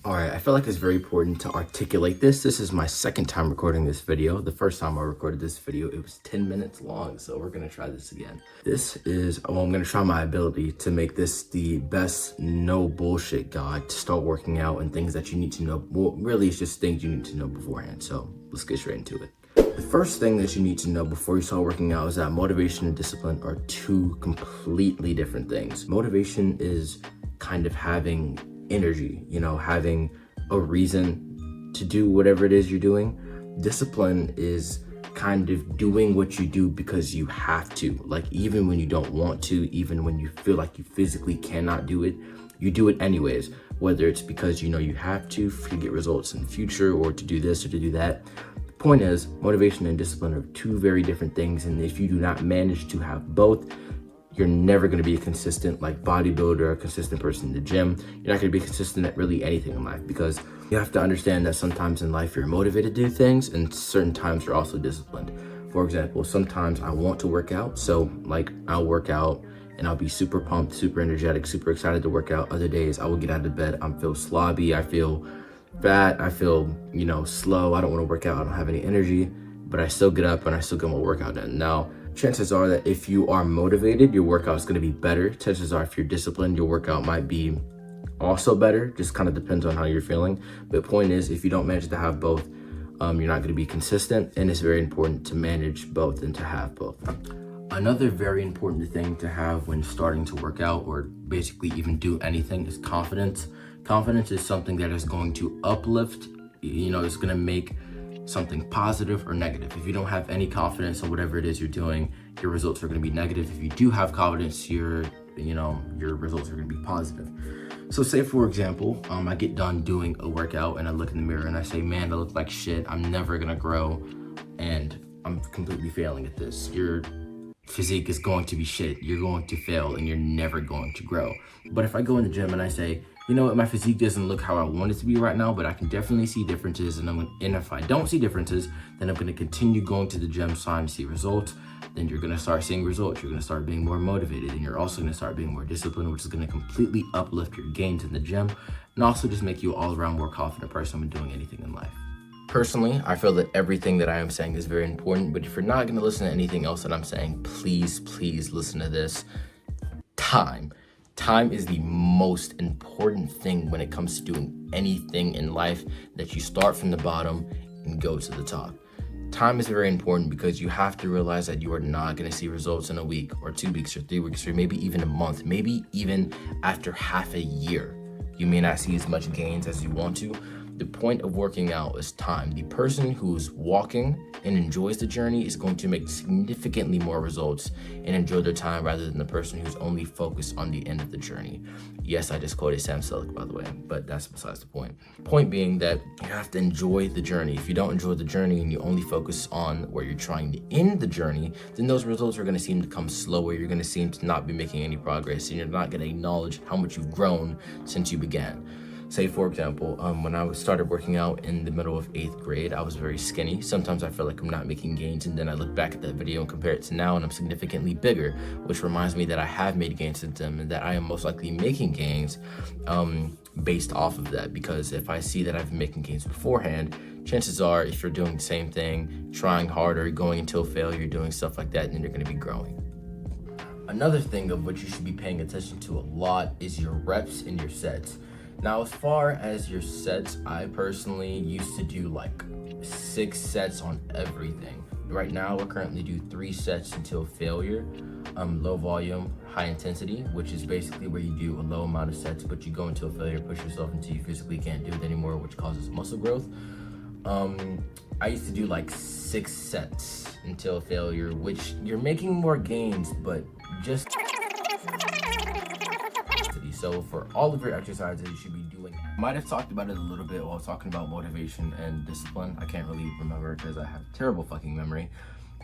All right, I feel like it's very important to articulate this. This is my second time recording this video. The first time I recorded this video, it was 10 minutes long, so we're gonna try this again. I'm gonna try my ability to make this the best no bullshit guide to start working out and things that you need to know. Well, really, it's just things you need to know beforehand, so let's get straight into it. The first thing that you need to know before you start working out is that motivation and discipline are two completely different things. Motivation is kind of having energy, having a reason to do whatever it is you're doing. Discipline is kind of doing what you do because you have to, like even when you don't want to, even when you feel like you physically cannot do it, you do it anyways, whether it's because you have to get results in the future or to do this or to do that. The point is, motivation and discipline are two very different things, and if you do not manage to have both, you're never going to be a consistent bodybuilder, a consistent person in the gym. You're not going to be consistent at really anything in life, because you have to understand that sometimes in life you're motivated to do things and certain times you're also disciplined. For example, sometimes I want to work out, so I'll work out and I'll be super pumped, super energetic, super excited to work out. Other days I will get out of bed, I feel slobby, I feel fat, I feel slow, I don't want to work out, I don't have any energy, but I still get up and I still get my workout done. Now, chances are that if you are motivated, your workout is going to be better. Chances are if you're disciplined, your workout might be also better. Just kind of depends on how you're feeling. But the point is, if you don't manage to have both, you're not going to be consistent, and it's very important to manage both and to have both. Another very important thing to have when starting to work out, or basically even do anything, is confidence. Confidence is something that is going to uplift, it's going to make something positive or negative. If you don't have any confidence in whatever it is you're doing, your results are going to be negative. If you do have confidence, your results are going to be positive. So say, for example, I get done doing a workout and I look in the mirror and I say, man, I look like shit, I'm never going to grow, and I'm completely failing at this. Your physique is going to be shit, you're going to fail, and you're never going to grow. But if I go in the gym and I say, you know what, my physique doesn't look how I want it to be right now, but I can definitely see differences, and if I don't see differences, then I'm going to continue going to the gym trying to see results. Then you're going to start seeing results, you're going to start being more motivated, and you're also going to start being more disciplined, which is going to completely uplift your gains in the gym, and also just make you an all-around more confident person when doing anything in life. Personally, I feel that everything that I am saying is very important, but if you're not going to listen to anything else that I'm saying, please listen to this. Time is the most important thing when it comes to doing anything in life, that you start from the bottom and go to the top. Time is very important because you have to realize that you are not going to see results in a week or 2 weeks or 3 weeks or maybe even a month, maybe even after half a year. You may not see as much gains as you want to. The point of working out is time. The person who's walking and enjoys the journey is going to make significantly more results and enjoy their time, rather than the person who's only focused on the end of the journey. Yes, I just quoted Sam Sulek, by the way, but that's besides the point. Point being that you have to enjoy the journey. If you don't enjoy the journey and you only focus on where you're trying to end the journey, then those results are going to seem to come slower. You're going to seem to not be making any progress, and you're not going to acknowledge how much you've grown since you began. Say, for example, when I started working out in the middle of 8th grade, I was very skinny. Sometimes I feel like I'm not making gains, and then I look back at that video and compare it to now, and I'm significantly bigger, which reminds me that I have made gains since then, and that I am most likely making gains based off of that. Because if I see that I've been making gains beforehand, chances are if you're doing the same thing, trying harder, going until failure, doing stuff like that, then you're going to be growing. Another thing of what you should be paying attention to a lot is your reps and your sets. Now, as far as your sets, I personally used to do 6 sets on everything. Right now, I currently do 3 sets until failure. Low volume, high intensity, which is basically where you do a low amount of sets, but you go into a failure, push yourself until you physically can't do it anymore, which causes muscle growth. I used to do 6 sets until failure, which you're making more gains, but just... So for all of your exercises, you should be doing. Might have talked about it a little bit while talking about motivation and discipline. I can't really remember because I have terrible fucking memory.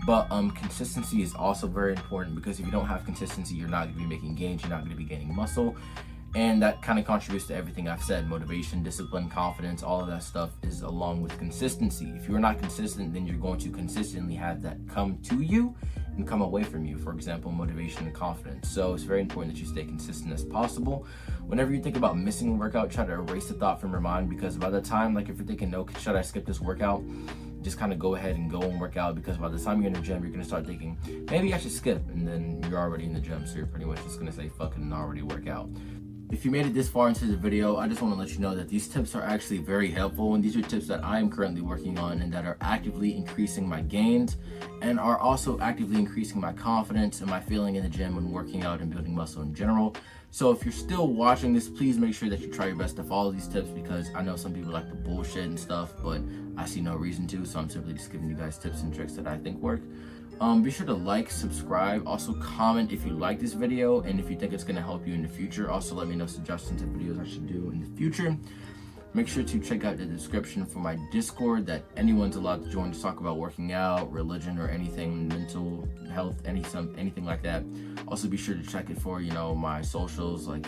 But consistency is also very important, because if you don't have consistency, you're not going to be making gains, you're not going to be gaining muscle. And that kind of contributes to everything I've said. Motivation, discipline, confidence, all of that stuff is along with consistency. If you're not consistent, then you're going to consistently have that come to you and come away from you. For example, motivation and confidence. So it's very important that you stay consistent as possible. whenever you think about missing a workout, try to erase the thought from your mind, because by the time, like if you're thinking, no, should I skip this workout? Just kind of go ahead and go and work out, because by the time you're in the gym, you're going to start thinking, maybe I should skip, and then you're already in the gym, so you're pretty much just going to say fuck it and already work out. If you made it this far into the video, I just want to let you know that these tips are actually very helpful, and these are tips that I am currently working on and that are actively increasing my gains and are also actively increasing my confidence and my feeling in the gym when working out and building muscle in general. So if you're still watching this, please make sure that you try your best to follow these tips, because I know some people like to bullshit and stuff, but I see no reason to, so I'm simply just giving you guys tips and tricks that I think work. Be sure to like, subscribe, also comment if you like this video and if you think it's going to help you in the future. Also let me know suggestions of videos I should do in the future. Make sure to check out the description for my Discord that anyone's allowed to join to talk about working out, religion, or anything, mental health, anything like that. Also be sure to check it for, my socials, like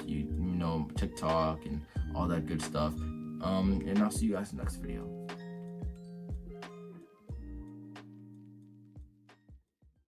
TikTok and all that good stuff. And I'll see you guys in the next video.